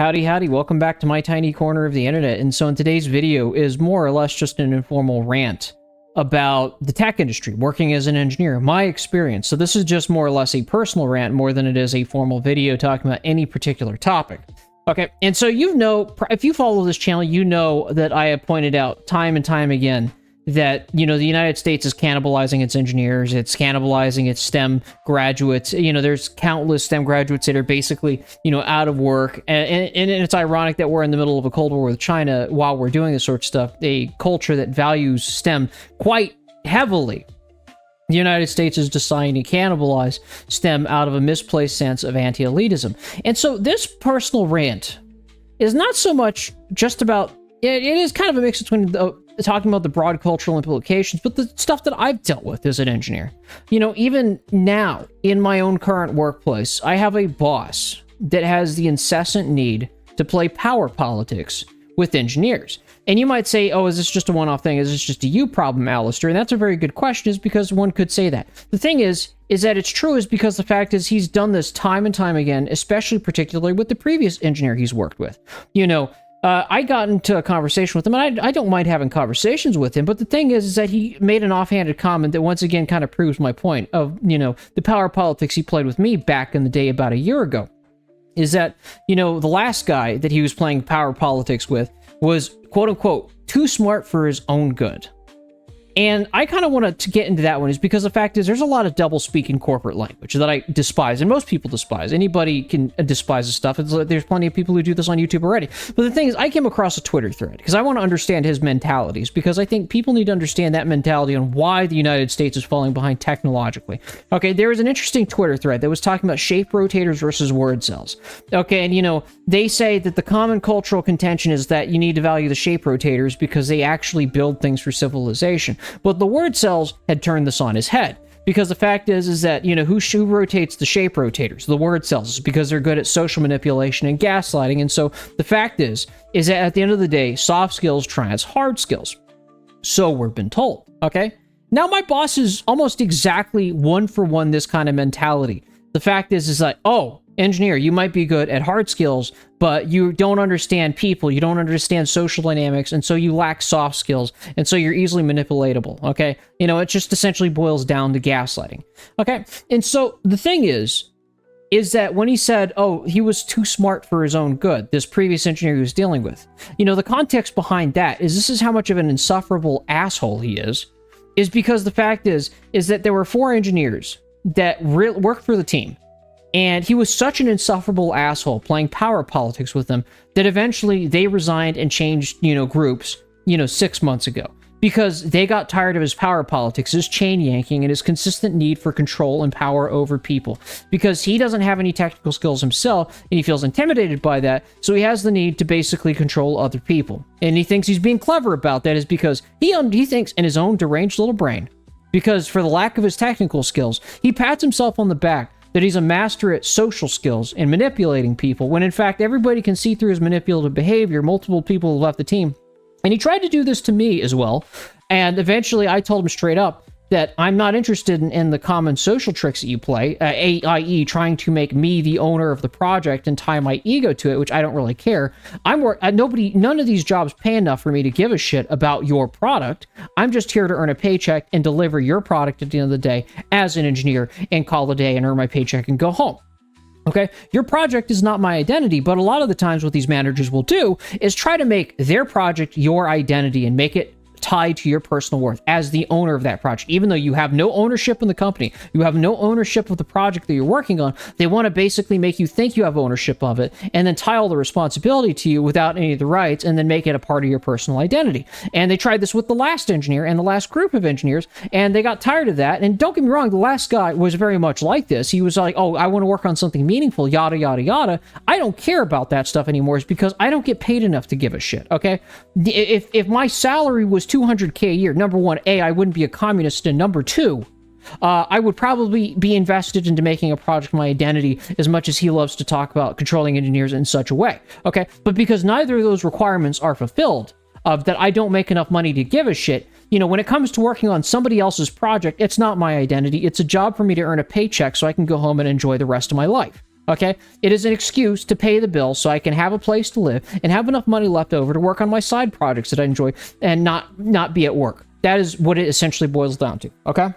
Howdy, howdy. Welcome back to my tiny corner of the internet. And so in today's video is more or less just an informal rant about the tech industry, working as an engineer, my experience. So this is just more or less a personal rant more than it is a formal video talking about any particular topic. Okay, and so if you follow this channel, you know that I have pointed out time and time again that, the United States is cannibalizing its engineers, it's cannibalizing its STEM graduates. There's countless STEM graduates that are basically, out of work. And it's ironic that we're in the middle of a Cold War with China while we're doing this sort of stuff, a culture that values STEM quite heavily. The United States is deciding to cannibalize STEM out of a misplaced sense of anti-elitism. And so this personal rant is not so much just about, it is kind of a mix between talking about the broad cultural implications, but the stuff that I've dealt with as an engineer. Even now, in my own current workplace, I have a boss that has the incessant need to play power politics with engineers. And you might say, oh, is this just a one-off thing? Is this just a you problem, Alistair? And that's a very good question, is because one could say that. The thing is that it's true is because the fact is he's done this time and time again, especially particularly with the previous engineer he's worked with. I got into a conversation with him, and I don't mind having conversations with him, but the thing is that he made an offhanded comment that once again kind of proves my point of, the power politics he played with me back in the day about a year ago. Is that, the last guy that he was playing power politics with was, quote-unquote, too smart for his own good. And I kind of wanted to get into that one is because the fact is there's a lot of double-speak in corporate language that I despise, and most people despise. Anybody can despise this stuff. There's plenty of people who do this on YouTube already. But the thing is, I came across a Twitter thread because I want to understand his mentalities, because I think people need to understand that mentality on why the United States is falling behind technologically. Okay, there was an interesting Twitter thread that was talking about shape rotators versus word cells. Okay, and they say that the common cultural contention is that you need to value the shape rotators because they actually build things for civilization. But the word cells had turned this on his head, because the fact is that, who rotates the shape rotators? The word cells, is because they're good at social manipulation and gaslighting. And so the fact is that at the end of the day, soft skills triumphs hard skills. So we've been told, okay? Now my boss is almost exactly one for one this kind of mentality. The fact is like, oh, engineer, you might be good at hard skills, but you don't understand people, you don't understand social dynamics, and so you lack soft skills, and so you're easily manipulatable, okay? It just essentially boils down to gaslighting, okay? And so the thing is that when he said, oh, he was too smart for his own good, this previous engineer he was dealing with, the context behind that is this is how much of an insufferable asshole he is because the fact is that there were 4 engineers that worked for the team. And he was such an insufferable asshole playing power politics with them that eventually they resigned and changed, groups, 6 months ago. Because they got tired of his power politics, his chain yanking, and his consistent need for control and power over people. Because he doesn't have any technical skills himself, and he feels intimidated by that, so he has the need to basically control other people. And he thinks he's being clever about that is because he thinks in his own deranged little brain, because for the lack of his technical skills, he pats himself on the back that he's a master at social skills and manipulating people, when in fact everybody can see through his manipulative behavior. Multiple people have left the team. And he tried to do this to me as well. And eventually I told him straight up that I'm not interested in the common social tricks that you play, i.e. trying to make me the owner of the project and tie my ego to it, which I don't really care. None of these jobs pay enough for me to give a shit about your product. I'm just here to earn a paycheck and deliver your product at the end of the day as an engineer and call it a day and earn my paycheck and go home. Okay, your project is not my identity, but a lot of the times what these managers will do is try to make their project your identity and make it tied to your personal worth as the owner of that project. Even though you have no ownership in the company, you have no ownership of the project that you're working on, they want to basically make you think you have ownership of it and then tie all the responsibility to you without any of the rights and then make it a part of your personal identity. And they tried this with the last engineer and the last group of engineers, and they got tired of that. And don't get me wrong, the last guy was very much like this. He was like, oh, I want to work on something meaningful, yada, yada, yada. I don't care about that stuff anymore. It's because I don't get paid enough to give a shit, okay? If my salary was $200K a year, number one, A, I wouldn't be a communist, and number two, I would probably be invested into making a project my identity as much as he loves to talk about controlling engineers in such a way, okay? But because neither of those requirements are fulfilled, that I don't make enough money to give a shit, when it comes to working on somebody else's project, it's not my identity. It's a job for me to earn a paycheck so I can go home and enjoy the rest of my life. Okay? It is an excuse to pay the bills so I can have a place to live and have enough money left over to work on my side projects that I enjoy and not be at work. That is what it essentially boils down to. Okay?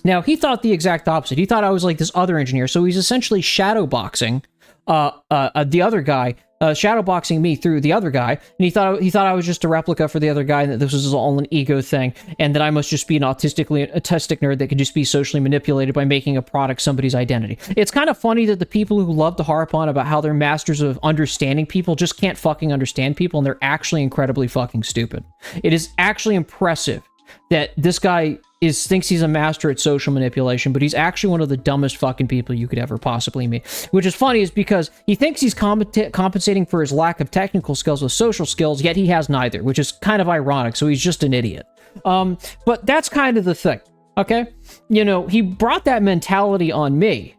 Now, he thought the exact opposite. He thought I was like this other engineer, so he's essentially shadowboxing the other guy, shadowboxing me through the other guy, and he thought I was just a replica for the other guy, and that this was all an ego thing, and that I must just be an autistic nerd that could just be socially manipulated by making a product somebody's identity. It's kind of funny that the people who love to harp on about how they're masters of understanding people just can't fucking understand people, and they're actually incredibly fucking stupid. It is actually impressive that this guy thinks he's a master at social manipulation, but he's actually one of the dumbest fucking people you could ever possibly meet. Which is funny is because he thinks he's compensating for his lack of technical skills with social skills, yet he has neither, which is kind of ironic, so he's just an idiot. But that's kind of the thing, okay? You know, he brought that mentality on me,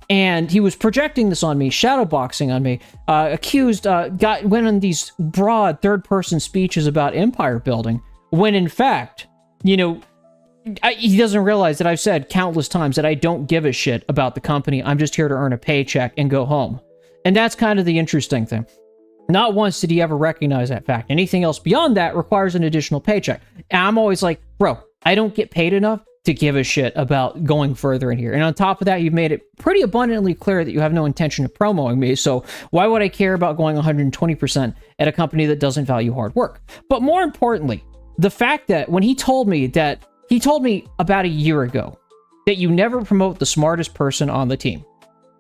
and he was projecting this on me, shadowboxing on me, went on these broad third-person speeches about empire building, when in fact, you know, he doesn't realize that I've said countless times that I don't give a shit about the company. I'm just here to earn a paycheck and go home. And that's kind of the interesting thing. Not once did he ever recognize that fact. Anything else beyond that requires an additional paycheck. And I'm always like, bro, I don't get paid enough to give a shit about going further in here. And on top of that, you've made it pretty abundantly clear that you have no intention of promoting me. So why would I care about going 120% at a company that doesn't value hard work? But more importantly, the fact that when he told me about a year ago that you never promote the smartest person on the team.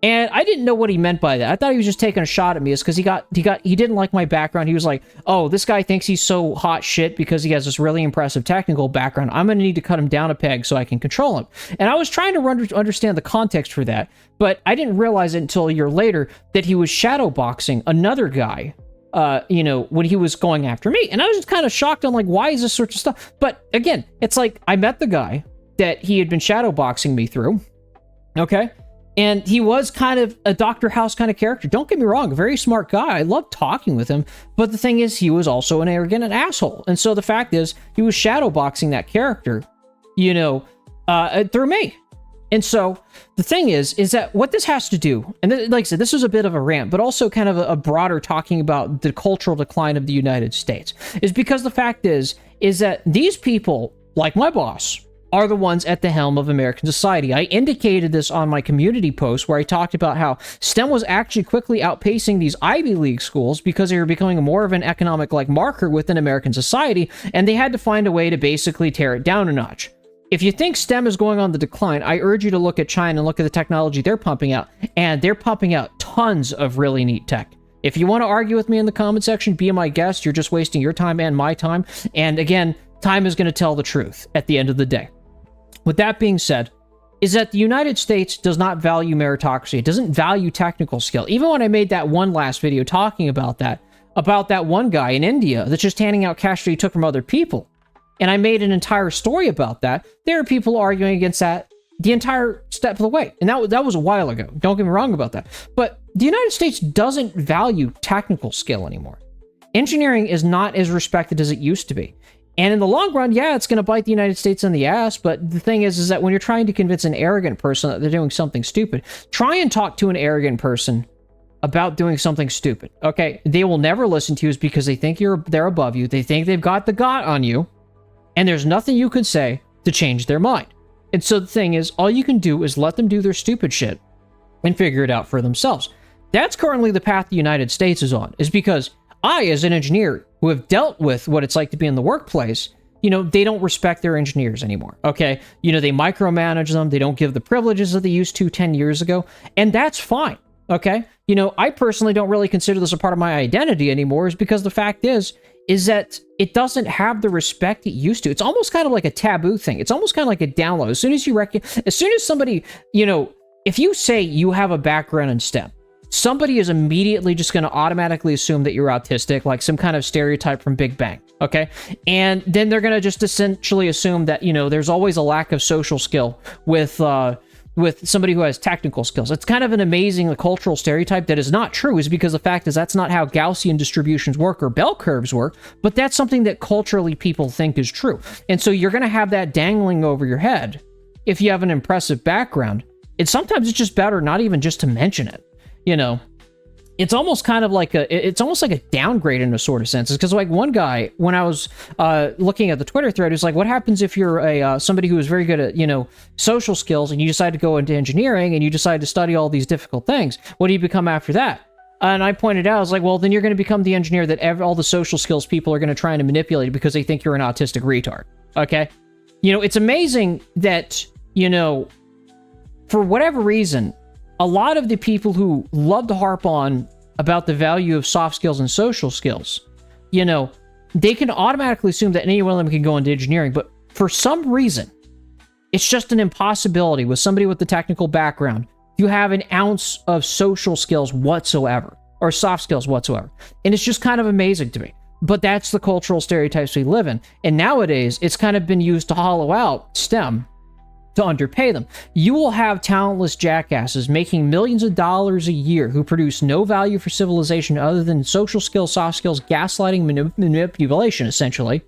And I didn't know what he meant by that. I thought he was just taking a shot at me. It's because he didn't like my background. He was like, oh, this guy thinks he's so hot shit because he has this really impressive technical background. I'm going to need to cut him down a peg so I can control him. And I was trying to understand the context for that, but I didn't realize it until a year later that he was shadowboxing another guy, you know, when he was going after me. And I was just kind of shocked. I'm like, why is this sort of stuff? But again, it's like I met the guy that he had been shadowboxing me through. Okay. And he was kind of a Dr. House kind of character. Don't get me wrong, a very smart guy. I loved talking with him. But the thing is, he was also an arrogant and asshole. And so the fact is, he was shadowboxing that character, you know, through me. And so the thing is that what this has to do, and like I said, this was a bit of a rant, but also kind of a broader talking about the cultural decline of the United States, is because the fact is that these people, like my boss, are the ones at the helm of American society. I indicated this on my community post where I talked about how STEM was actually quickly outpacing these Ivy League schools because they were becoming more of an economic marker within American society, and they had to find a way to basically tear it down a notch. If you think STEM is going on the decline, I urge you to look at China and look at the technology they're pumping out, and they're pumping out tons of really neat tech. If you want to argue with me in the comment section, be my guest. You're just wasting your time and my time. And again, time is going to tell the truth at the end of the day. With that being said, is that the United States does not value meritocracy. It doesn't value technical skill. Even when I made that one last video talking about that one guy in India that's just handing out cash that he took from other people, and I made an entire story about that, there are people arguing against that the entire step of the way. And that was a while ago. Don't get me wrong about that. But the United States doesn't value technical skill anymore. Engineering is not as respected as it used to be. And in the long run, yeah, it's going to bite the United States in the ass, but the thing is that when you're trying to convince an arrogant person that they're doing something stupid, try and talk to an arrogant person about doing something stupid, okay? They will never listen to you because they think they're above you, they think they've got the got on you, and there's nothing you could say to change their mind. And so the thing is, all you can do is let them do their stupid shit and figure it out for themselves. That's currently the path the United States is on, is because I, as an engineer who have dealt with what it's like to be in the workplace, you know, they don't respect their engineers anymore, okay? You know, they micromanage them. They don't give the privileges that they used to 10 years ago, and that's fine, okay? You know, I personally don't really consider this a part of my identity anymore, is because the fact is that it doesn't have the respect it used to. It's almost kind of like a taboo thing. It's almost kind of like a download. As soon as somebody, you know, if you say you have a background in STEM, somebody is immediately just going to automatically assume that you're autistic, like some kind of stereotype from Big Bang, okay? And then they're going to just essentially assume that, you know, there's always a lack of social skill with somebody who has technical skills. It's kind of an amazing cultural stereotype that is not true, is because the fact is that's not how Gaussian distributions work or bell curves work, but that's something that culturally people think is true. And so you're going to have that dangling over your head if you have an impressive background. And sometimes it's just better not even just to mention it. you know, it's almost kind of like it's almost like a downgrade in a sort of sense. Because like one guy, when I was looking at the Twitter thread, was like, what happens if you're a somebody who is very good at, you know, social skills, and you decide to go into engineering and you decide to study all these difficult things? What do you become after that? And I pointed out, I was like, well, then you're going to become the engineer that all the social skills people are going to try and manipulate because they think you're an autistic retard. Okay? You know, it's amazing that, you know, for whatever reason, a lot of the people who love to harp on about the value of soft skills and social skills, you know, they can automatically assume that any one of them can go into engineering, but for some reason, it's just an impossibility with somebody with the technical background to have an ounce of social skills whatsoever, or soft skills whatsoever. And it's just kind of amazing to me. But that's the cultural stereotypes we live in. And nowadays, it's kind of been used to hollow out STEM, to underpay them. You will have talentless jackasses making millions of dollars a year who produce no value for civilization other than social skills, soft skills, gaslighting, manipulation, essentially.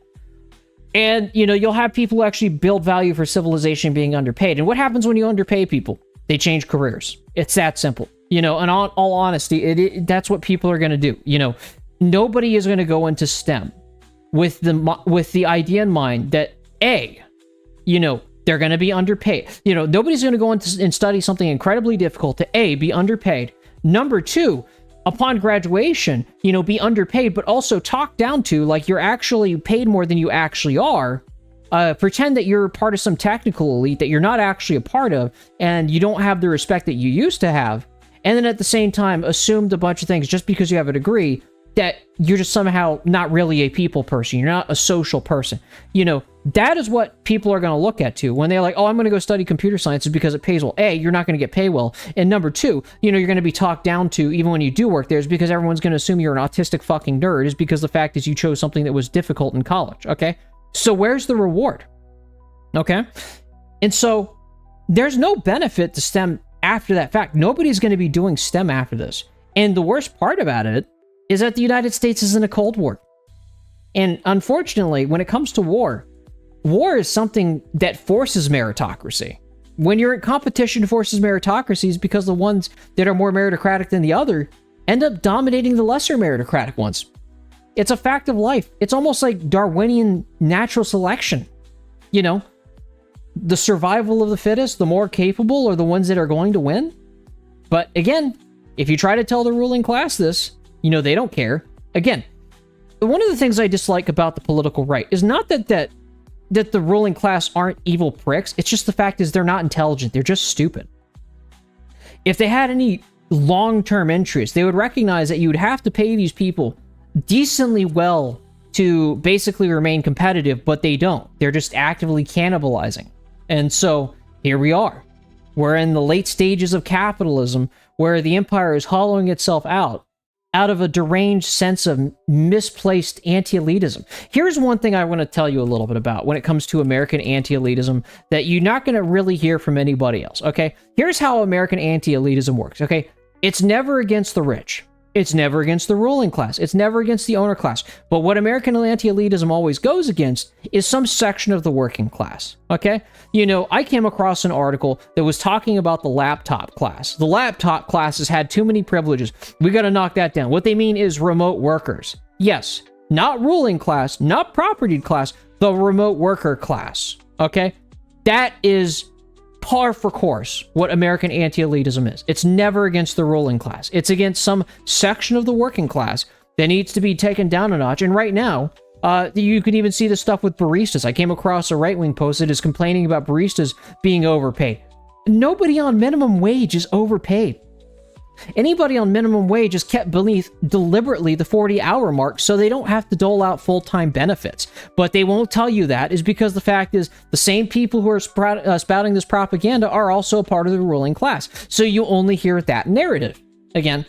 And, you know, you'll have people who actually build value for civilization being underpaid. And what happens when you underpay people? They change careers. It's that simple. You know, and all honesty, that's what people are going to do. You know, nobody is going to go into STEM with the idea in mind that, A, you know, they're going to be underpaid. You know, nobody's going to go into and study something incredibly difficult to A, be underpaid. Number two, upon graduation, you know, be underpaid, but also talked down to like you're actually paid more than you actually are. Pretend that you're part of some technical elite that you're not actually a part of, and you don't have the respect that you used to have. And then at the same time, assumed a bunch of things just because you have a degree that you're just somehow not really a people person. You're not a social person. You know, that is what people are going to look at too when they're like, oh, I'm going to go study computer science because it pays well. A, you're not going to get paid well. And number two, you know, you're going to be talked down to even when you do work there is because everyone's going to assume you're an autistic fucking nerd is because the fact is you chose something that was difficult in college. Okay. So where's the reward? Okay. And so there's no benefit to STEM after that fact. Nobody's going to be doing STEM after this. And the worst part about it is that the United States is in a Cold War. And unfortunately, when it comes to war is something that forces meritocracy. When you're in competition, forces meritocracy is because the ones that are more meritocratic than the other end up dominating the lesser meritocratic ones. It's a fact of life. It's almost like Darwinian natural selection. You know, the survival of the fittest, the more capable are the ones that are going to win. But again, if you try to tell the ruling class this, you know, they don't care. Again, one of the things I dislike about the political right is not that the ruling class aren't evil pricks. It's just the fact is they're not intelligent. They're just stupid. If they had any long-term interest, they would recognize that you would have to pay these people decently well to basically remain competitive, but they don't. They're just actively cannibalizing. And so here we are. We're in the late stages of capitalism where the empire is hollowing itself out of a deranged sense of misplaced anti-elitism. Here's one thing I want to tell you a little bit about when it comes to American anti-elitism that you're not going to really hear from anybody else, okay? Here's how American anti-elitism works, okay? It's never against the rich. It's never against the ruling class. It's never against the owner class. But what American anti-elitism always goes against is some section of the working class, okay? You know, I came across an article that was talking about the laptop class. The laptop class has had too many privileges. We got to knock that down. What they mean is remote workers. Yes, not ruling class, not propertied class, the remote worker class, okay? That is par for course what American anti-elitism is. It's never against the ruling class. It's against some section of the working class that needs to be taken down a notch. And right now, you can even see the stuff with baristas. I came across a right-wing post that is complaining about baristas being overpaid. Nobody on minimum wage is overpaid. Anybody on minimum wage is kept beneath deliberately the 40-hour mark so they don't have to dole out full-time benefits. But they won't tell you that is because the fact is the same people who are spouting this propaganda are also a part of the ruling class. So you only hear that narrative. Again,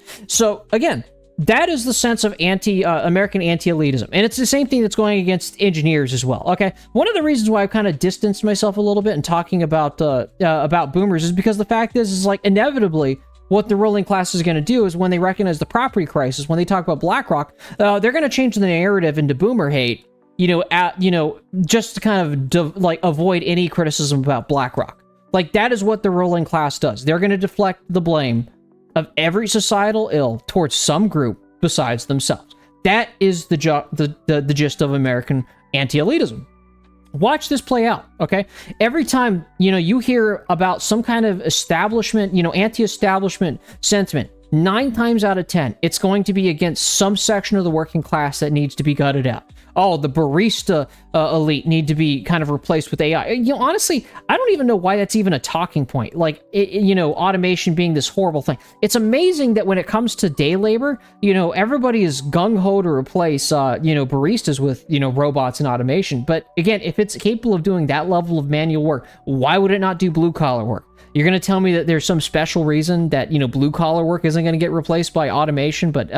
that is the sense of American anti-elitism. And it's the same thing that's going against engineers as well, okay? One of the reasons why I've kind of distanced myself a little bit in talking about boomers is because the fact is like inevitably what the ruling class is going to do is when they recognize the property crisis, when they talk about BlackRock, they're going to change the narrative into boomer hate, just to kind of avoid any criticism about BlackRock. Like that is what the ruling class does. They're going to deflect the blame of every societal ill towards some group besides themselves. That is the gist of American anti-elitism. Watch this play out, okay? Every time, you hear about some kind of establishment, anti-establishment sentiment, 9 times out of 10, it's going to be against some section of the working class that needs to be gutted out. Oh, the barista elite need to be kind of replaced with AI. Honestly, I don't even know why that's even a talking point. Like, automation being this horrible thing. It's amazing that when it comes to day labor, everybody is gung-ho to replace, baristas with, robots and automation. But again, if it's capable of doing that level of manual work, why would it not do blue-collar work? You're going to tell me that there's some special reason that, blue-collar work isn't going to get replaced by automation, but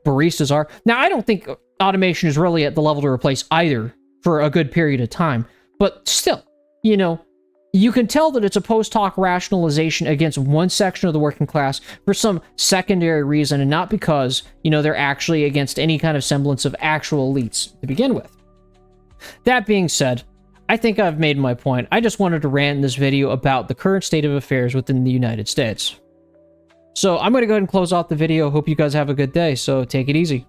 baristas are? Now, I don't think automation is really at the level to replace either for a good period of time, but still, you can tell that it's a post hoc rationalization against one section of the working class for some secondary reason, and not because, they're actually against any kind of semblance of actual elites to begin with. That being said, I think I've made my point. I just wanted to rant in this video about the current state of affairs within the United States. So I'm going to go ahead and close out the video. Hope you guys have a good day, so take it easy.